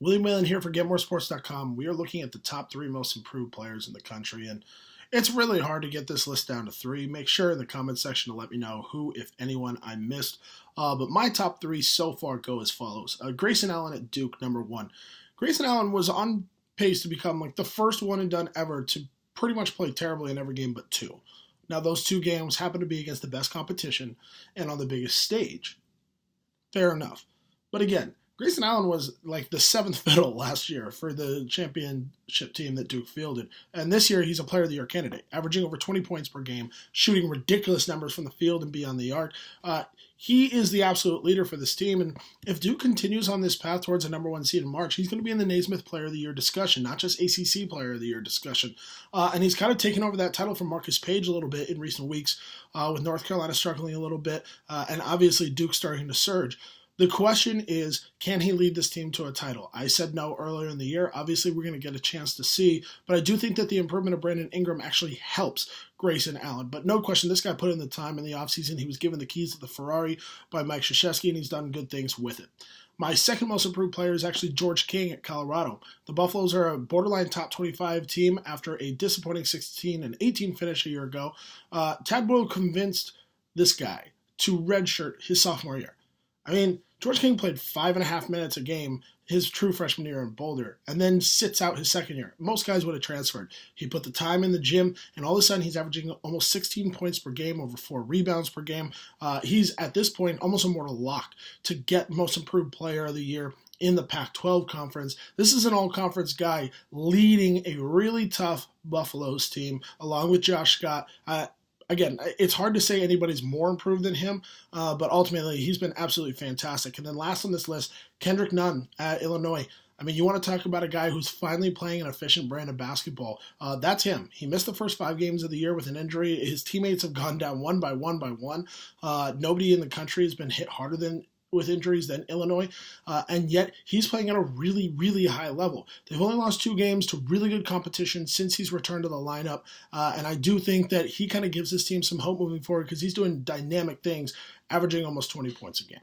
Whelan here for GetMoreSports.com. We are looking at the top 3 most improved players in the country, and it's really hard to get this list down to 3. Make sure in the comment section to let me know who, if anyone, I missed. But my top 3 so far go as follows. Grayson Allen at Duke, number 1. Grayson Allen was on pace to become like the first one and done ever to pretty much play terribly in every game but 2. Now, those 2 games happen to be against the best competition and on the biggest stage. Fair enough. But again, Grayson Allen was like the 7th fiddle last year for the championship team that Duke fielded. And this year, he's a Player of the Year candidate, averaging over 20 points per game, shooting ridiculous numbers from the field and beyond the arc. He is the absolute leader for this team. And if Duke continues on this path towards a number 1 seed in March, he's going to be in the Naismith Player of the Year discussion, not just ACC Player of the Year discussion. And he's kind of taken over that title from Marcus Page a little bit in recent weeks, with North Carolina struggling a little bit, and obviously Duke starting to surge. The question is, can he lead this team to a title? I said no earlier in the year. Obviously, we're going to get a chance to see, but I do think that the improvement of Brandon Ingram actually helps Grayson Allen. But no question, this guy put in the time in the offseason. He was given the keys to the Ferrari by Mike Krzyzewski, and he's done good things with it. My second most improved player is actually George King at Colorado. The Buffaloes are a borderline top 25 team after a disappointing 16-18 finish a year ago. Tad Boyle convinced this guy to redshirt his sophomore year. I mean, George King played 5.5 minutes a game his true freshman year in Boulder, and then sits out his second year. Most guys would have transferred. He put the time in the gym, and all of a sudden he's averaging almost 16 points per game, over 4 rebounds per game. He's, at this point, almost a mortal lock to get Most Improved Player of the Year in the Pac-12 conference. This is an all-conference guy leading a really tough Buffaloes team, along with Josh Scott. Again, it's hard to say anybody's more improved than him, but ultimately he's been absolutely fantastic. And then last on this list, Kendrick Nunn at Illinois. I mean, you want to talk about a guy who's finally playing an efficient brand of basketball. That's him. He missed the first 5 games of the year with an injury. His teammates have gone down one by one. Nobody in the country has been hit harder with injuries than Illinois, and yet he's playing at a really, really high level. They've only lost 2 games to really good competition since he's returned to the lineup, and I do think that he kind of gives this team some hope moving forward because he's doing dynamic things, averaging almost 20 points a game.